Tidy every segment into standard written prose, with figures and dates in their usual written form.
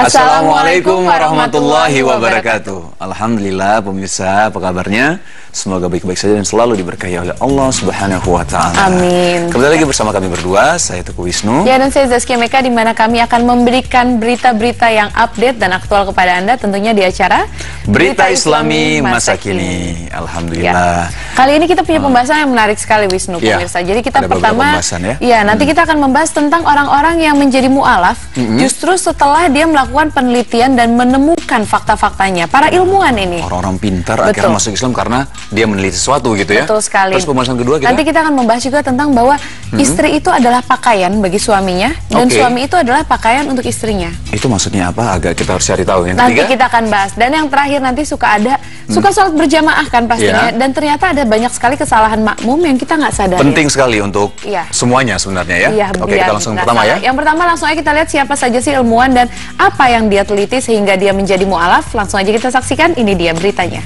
Assalamualaikum warahmatullahi wabarakatuh. Alhamdulillah pemirsa, apa kabarnya? Semoga baik-baik saja dan selalu diberkahi oleh Allah Subhanahu wa Ta'ala. Amin. Kembali lagi bersama kami berdua, saya Teguh Wisnu. Ya, dan saya Zaskia Meka, di mana kami akan memberikan berita-berita yang update dan aktual kepada Anda, tentunya di acara Berita Islami Masa Kini. Alhamdulillah. Ya. Kali ini kita punya pembahasan yang menarik sekali, Wisnu, pemirsa. Jadi kita pertama, nanti kita akan membahas tentang orang-orang yang menjadi mu'alaf justru setelah dia melakukan penelitian dan menemukan fakta-faktanya. Para ilmuwan ini. Orang-orang pintar akhirnya masuk Islam karena dia meneliti sesuatu gitu ya. Betul sekali. Terus pembahasan kedua nanti kita akan membahas juga tentang bahwa istri itu adalah pakaian bagi suaminya dan suami itu adalah pakaian untuk istrinya. Itu maksudnya apa? Agak kita harus cari tahu. Yang nanti kita akan bahas. Dan yang terakhir nanti suka sholat berjamaah kan pastinya. Dan ternyata ada banyak sekali kesalahan makmum yang kita nggak sadari. Penting sekali untuk semuanya sebenarnya ya. Oke, kita langsung pertama ya. Yang pertama langsung aja kita lihat siapa saja sih ilmuwan dan apa yang dia teliti sehingga dia menjadi mu'alaf. Langsung aja kita saksikan, ini dia beritanya.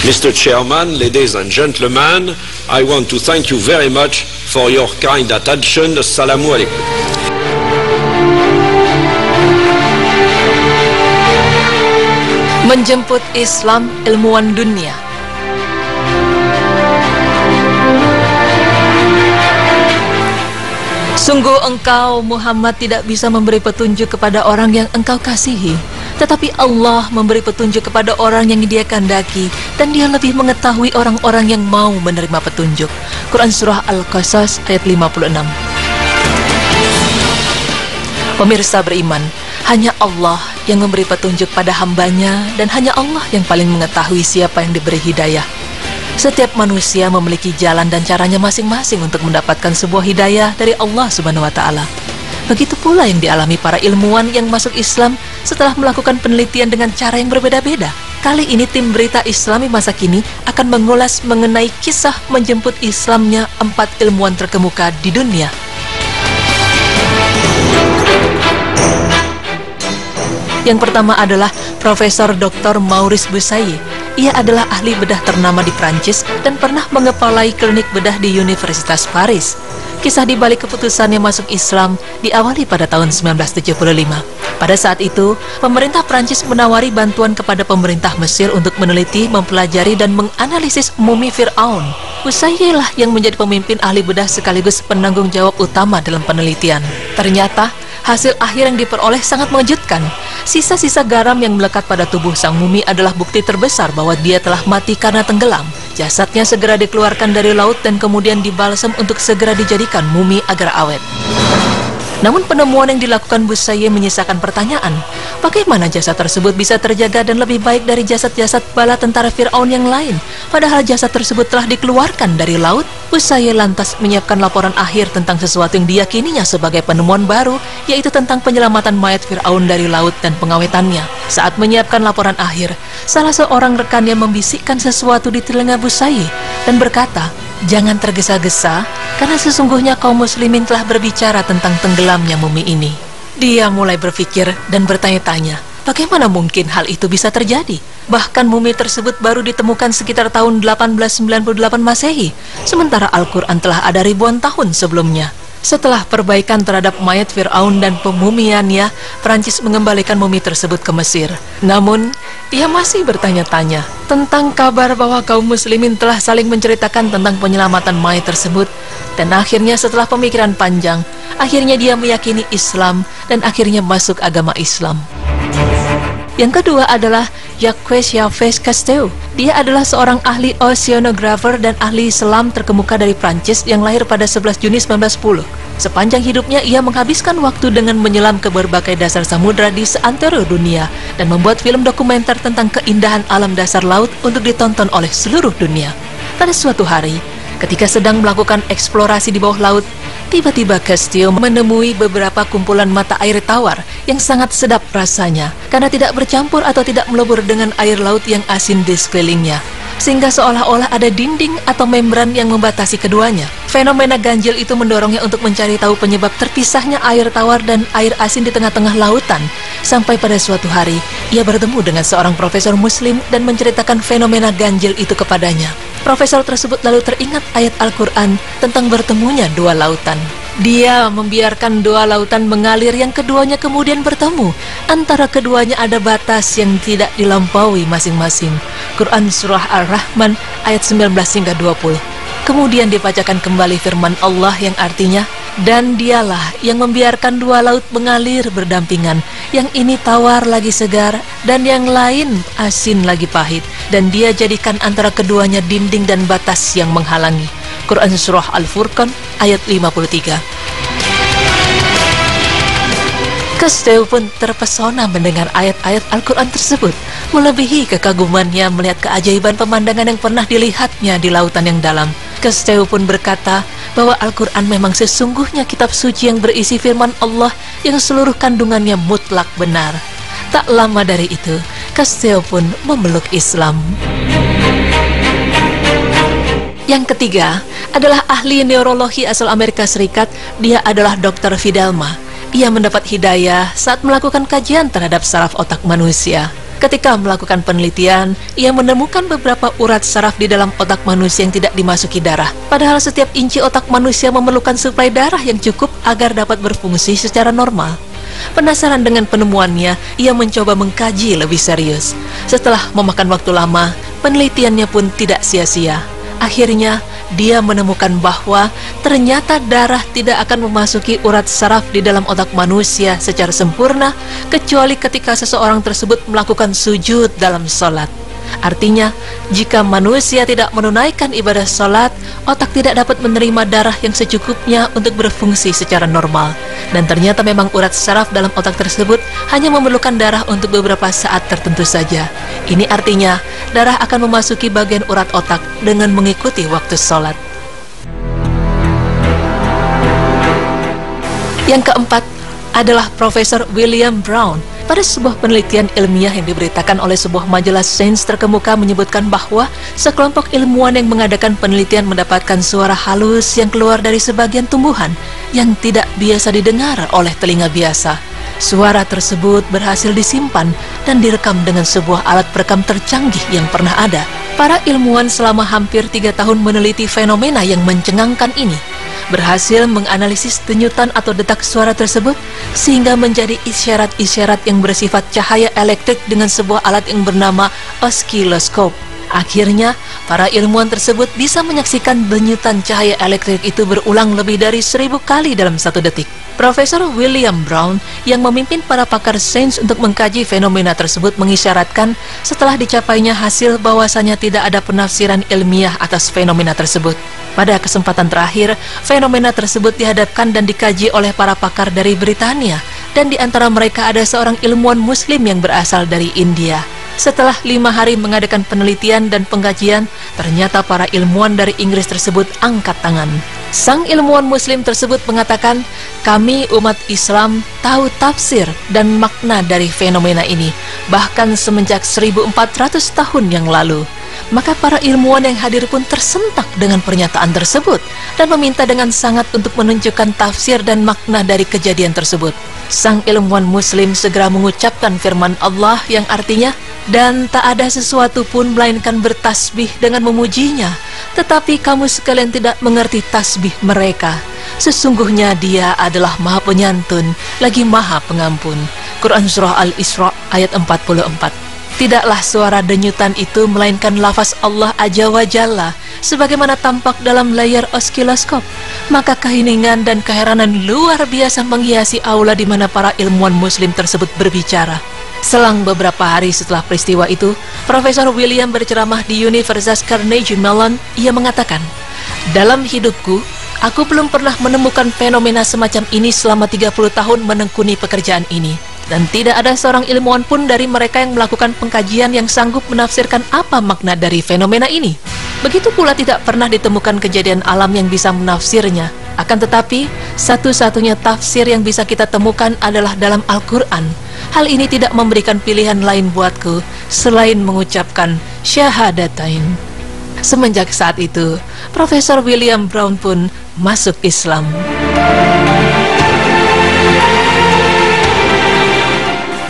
Mr. Chairman, ladies and gentlemen, I want to thank you very much for your kind attention. Assalamu alaikum. Menjemput Islam ilmuwan dunia. Sungguh engkau, Muhammad, tidak bisa memberi petunjuk kepada orang yang engkau kasihi, tetapi Allah memberi petunjuk kepada orang yang dia kehendaki, dan dia lebih mengetahui orang-orang yang mau menerima petunjuk. Quran Surah Al-Qasas ayat 56. Pemirsa beriman, hanya Allah yang memberi petunjuk pada hambanya, dan hanya Allah yang paling mengetahui siapa yang diberi hidayah. Setiap manusia memiliki jalan dan caranya masing-masing untuk mendapatkan sebuah hidayah dari Allah Subhanahu wa Ta'ala. Begitu pula yang dialami para ilmuwan yang masuk Islam setelah melakukan penelitian dengan cara yang berbeda-beda. Kali ini tim Berita Islami Masa Kini akan mengulas mengenai kisah menjemput Islamnya 4 ilmuwan terkemuka di dunia. Yang pertama adalah Profesor Dr. Maurice Bucaille. Ia adalah ahli bedah ternama di Prancis dan pernah mengepalai klinik bedah di Universitas Paris. Kisah di balik keputusannya masuk Islam diawali pada tahun 1975. Pada saat itu, pemerintah Prancis menawari bantuan kepada pemerintah Mesir untuk meneliti, mempelajari, dan menganalisis mumi Fir'aun. Bucaille lah yang menjadi pemimpin ahli bedah sekaligus penanggung jawab utama dalam penelitian. Ternyata, hasil akhir yang diperoleh sangat mengejutkan. Sisa-sisa garam yang melekat pada tubuh sang mumi adalah bukti terbesar bahwa dia telah mati karena tenggelam. Jasadnya segera dikeluarkan dari laut dan kemudian dibalsam untuk segera dijadikan mumi agar awet. Namun penemuan yang dilakukan Bucaille menyisakan pertanyaan, bagaimana jasad tersebut bisa terjaga dan lebih baik dari jasad-jasad bala tentara Fir'aun yang lain, padahal jasad tersebut telah dikeluarkan dari laut? Bucaille lantas menyiapkan laporan akhir tentang sesuatu yang diyakininya sebagai penemuan baru, yaitu tentang penyelamatan mayat Fir'aun dari laut dan pengawetannya. Saat menyiapkan laporan akhir, salah seorang rekannya membisikkan sesuatu di telinga Bucaille dan berkata, "Jangan tergesa-gesa, karena sesungguhnya kaum muslimin telah berbicara tentang tenggelamnya mumi ini." Dia mulai berpikir dan bertanya-tanya, bagaimana mungkin hal itu bisa terjadi? Bahkan mumi tersebut baru ditemukan sekitar tahun 1898 Masehi, sementara Al-Quran telah ada ribuan tahun sebelumnya. Setelah perbaikan terhadap mayat Fir'aun dan pemumiannya, Prancis mengembalikan mumi tersebut ke Mesir. Namun, ia masih bertanya-tanya tentang kabar bahwa kaum muslimin telah saling menceritakan tentang penyelamatan mayat tersebut. Dan akhirnya setelah pemikiran panjang, akhirnya dia meyakini Islam dan akhirnya masuk agama Islam. Yang kedua adalah Jacques Cousteau. Dia adalah seorang ahli oceanographer dan ahli selam terkemuka dari Prancis yang lahir pada 11 Juni 1910. Sepanjang hidupnya ia menghabiskan waktu dengan menyelam ke berbagai dasar samudra di seantero dunia dan membuat film dokumenter tentang keindahan alam dasar laut untuk ditonton oleh seluruh dunia. Pada suatu hari, ketika sedang melakukan eksplorasi di bawah laut, tiba-tiba Cousteau menemui beberapa kumpulan mata air tawar yang sangat sedap rasanya karena tidak bercampur atau tidak melebur dengan air laut yang asin di sekelilingnya, sehingga seolah-olah ada dinding atau membran yang membatasi keduanya. Fenomena ganjil itu mendorongnya untuk mencari tahu penyebab terpisahnya air tawar dan air asin di tengah-tengah lautan. Sampai pada suatu hari, ia bertemu dengan seorang profesor muslim dan menceritakan fenomena ganjil itu kepadanya. Profesor tersebut lalu teringat ayat Al-Quran tentang bertemunya dua lautan. Dia membiarkan dua lautan mengalir yang keduanya kemudian bertemu. Antara keduanya ada batas yang tidak dilampaui masing-masing. Quran Surah Ar-Rahman ayat 19 hingga 20. Kemudian dibacakan kembali firman Allah yang artinya, dan dialah yang membiarkan dua laut mengalir berdampingan. Yang ini tawar lagi segar, dan yang lain asin lagi pahit. Dan dia jadikan antara keduanya dinding dan batas yang menghalangi. Quran Surah Al-Furqan ayat 53. Cousteau pun terpesona mendengar ayat-ayat Al-Quran tersebut, melebihi kekagumannya melihat keajaiban pemandangan yang pernah dilihatnya di lautan yang dalam. Cousteau pun berkata bahwa Al-Quran memang sesungguhnya kitab suci yang berisi firman Allah yang seluruh kandungannya mutlak benar. Tak lama dari itu, Cousteau pun memeluk Islam. Yang ketiga adalah ahli neurologi asal Amerika Serikat. Dia adalah Dr. Fidelma. Ia mendapat hidayah saat melakukan kajian terhadap saraf otak manusia. Ketika melakukan penelitian, ia menemukan beberapa urat saraf di dalam otak manusia yang tidak dimasuki darah. Padahal setiap inci otak manusia memerlukan suplai darah yang cukup agar dapat berfungsi secara normal. Penasaran dengan penemuannya, ia mencoba mengkaji lebih serius. Setelah memakan waktu lama, penelitiannya pun tidak sia-sia. Akhirnya, dia menemukan bahwa ternyata darah tidak akan memasuki urat saraf di dalam otak manusia secara sempurna kecuali ketika seseorang tersebut melakukan sujud dalam sholat. Artinya, jika manusia tidak menunaikan ibadah sholat, otak tidak dapat menerima darah yang secukupnya untuk berfungsi secara normal. Dan ternyata memang urat saraf dalam otak tersebut hanya memerlukan darah untuk beberapa saat tertentu saja. Ini artinya, darah akan memasuki bagian urat otak dengan mengikuti waktu sholat. Yang keempat adalah Profesor William Brown. Pada sebuah penelitian ilmiah yang diberitakan oleh sebuah majalah sains terkemuka menyebutkan bahwa sekelompok ilmuwan yang mengadakan penelitian mendapatkan suara halus yang keluar dari sebagian tumbuhan yang tidak biasa didengar oleh telinga biasa. Suara tersebut berhasil disimpan dan direkam dengan sebuah alat perekam tercanggih yang pernah ada. Para ilmuwan selama hampir 3 tahun meneliti fenomena yang mencengangkan ini, berhasil menganalisis denyutan atau detak suara tersebut sehingga menjadi isyarat-isyarat yang bersifat cahaya elektrik dengan sebuah alat yang bernama oskiloskop. Akhirnya, para ilmuwan tersebut bisa menyaksikan denyutan cahaya elektrik itu berulang lebih dari 1000 kali dalam 1 detik. Profesor William Brown yang memimpin para pakar sains untuk mengkaji fenomena tersebut mengisyaratkan setelah dicapainya hasil bahwasanya tidak ada penafsiran ilmiah atas fenomena tersebut. Pada kesempatan terakhir, fenomena tersebut dihadapkan dan dikaji oleh para pakar dari Britania, dan di antara mereka ada seorang ilmuwan muslim yang berasal dari India. Setelah 5 hari mengadakan penelitian dan pengkajian, ternyata para ilmuwan dari Inggris tersebut angkat tangan. Sang ilmuwan muslim tersebut mengatakan, kami umat Islam tahu tafsir dan makna dari fenomena ini, bahkan semenjak 1400 tahun yang lalu. Maka para ilmuwan yang hadir pun tersentak dengan pernyataan tersebut dan meminta dengan sangat untuk menunjukkan tafsir dan makna dari kejadian tersebut. Sang ilmuwan muslim segera mengucapkan firman Allah yang artinya, dan tak ada sesuatu pun melainkan bertasbih dengan memujinya, tetapi kamu sekalian tidak mengerti tasbih mereka. Sesungguhnya dia adalah maha penyantun lagi maha pengampun. Quran Surah Al-Isra ayat 44. Tidaklah suara denyutan itu melainkan lafaz Allah Azza wa Jalla sebagaimana tampak dalam layar oskiloskop. Maka keheningan dan keheranan luar biasa menghiasi aula di mana para ilmuwan muslim tersebut berbicara. Selang beberapa hari setelah peristiwa itu, Profesor William berceramah di Universitas Carnegie Mellon. Ia mengatakan, dalam hidupku, aku belum pernah menemukan fenomena semacam ini selama 30 tahun menekuni pekerjaan ini. Dan tidak ada seorang ilmuwan pun dari mereka yang melakukan pengkajian yang sanggup menafsirkan apa makna dari fenomena ini. Begitu pula tidak pernah ditemukan kejadian alam yang bisa menafsirnya. Akan tetapi, satu-satunya tafsir yang bisa kita temukan adalah dalam Al-Quran. Hal ini tidak memberikan pilihan lain buatku selain mengucapkan syahadatain. Semenjak saat itu, Profesor William Brown pun masuk Islam.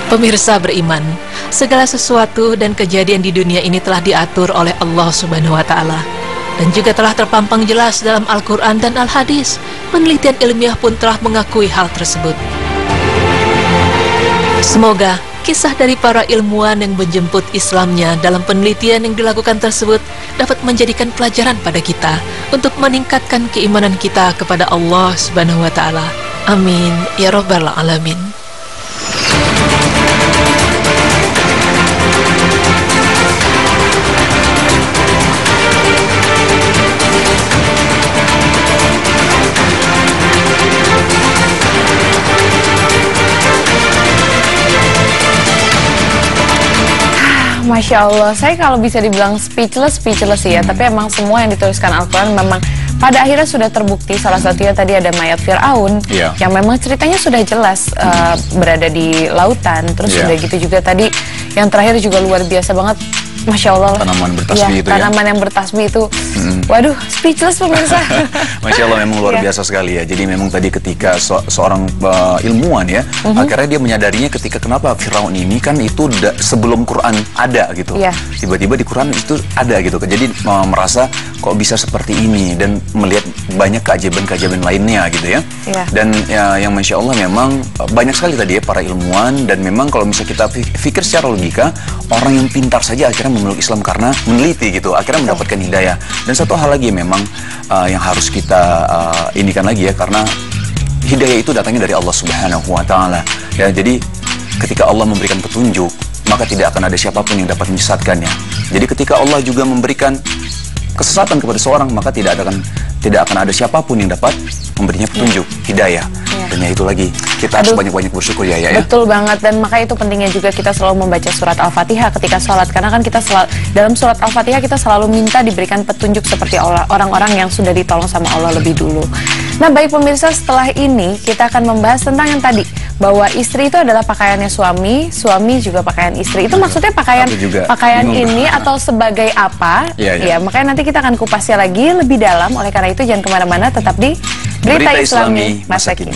Pemirsa beriman, segala sesuatu dan kejadian di dunia ini telah diatur oleh Allah Subhanahu wa Ta'ala, dan juga telah terpampang jelas dalam Al-Quran dan Al-Hadis Penelitian ilmiah pun telah mengakui hal tersebut. Semoga kisah dari para ilmuwan yang menjemput Islamnya dalam penelitian yang dilakukan tersebut dapat menjadikan pelajaran pada kita untuk meningkatkan keimanan kita kepada Allah Subhanahu wa Ta'ala. Amin ya Rabbal Alamin. Masya Allah, saya kalau bisa dibilang speechless ya. Tapi emang semua yang dituliskan Al-Quran memang pada akhirnya sudah terbukti. Salah satunya tadi ada mayat Fir'aun yang memang ceritanya sudah jelas berada di lautan. Terus udah gitu juga tadi yang terakhir juga luar biasa banget. Masya Allah, tanaman bertasbih itu tanaman yang bertasbih itu, waduh, speechless pemirsa. Masya Allah, memang luar biasa sekali ya. Jadi memang tadi ketika seorang ilmuwan ya, akhirnya dia menyadarinya ketika kenapa Firaun ini kan itu sebelum Quran ada gitu. Tiba-tiba di Quran itu ada gitu. Jadi merasa kok bisa seperti ini dan melihat banyak keajaiban-keajaiban lainnya gitu ya. Dan yang Masya Allah memang banyak sekali tadi ya para ilmuwan, dan memang kalau misalnya kita pikir secara logika, orang yang pintar saja akhirnya memeluk Islam karena meneliti gitu, akhirnya mendapatkan hidayah. Dan satu hal lagi memang yang harus kita inikan lagi ya, karena hidayah itu datangnya dari Allah Subhanahu wa Ta'ala ya. Jadi ketika Allah memberikan petunjuk, maka tidak akan ada siapapun yang dapat menyesatkannya. Jadi ketika Allah juga memberikan kesesatan kepada seorang, maka tidak akan ada siapapun yang dapat memberinya petunjuk, hidayah. Dan ya itu lagi, kita harus banyak-banyak bersyukur ya. Betul banget, dan maka itu pentingnya juga kita selalu membaca surat Al-Fatihah ketika sholat. Karena kan kita dalam surat Al-Fatihah kita selalu minta diberikan petunjuk seperti orang-orang yang sudah ditolong sama Allah lebih dulu. Nah baik pemirsa, setelah ini kita akan membahas tentang yang tadi, bahwa istri itu adalah pakaiannya suami, suami juga pakaian istri. Itu maksudnya pakaian ini atau sebagai apa? Ya, makanya nanti kita akan kupasnya lagi lebih dalam. Oleh karena itu jangan kemana-mana, tetap di Berita Islami masa kini.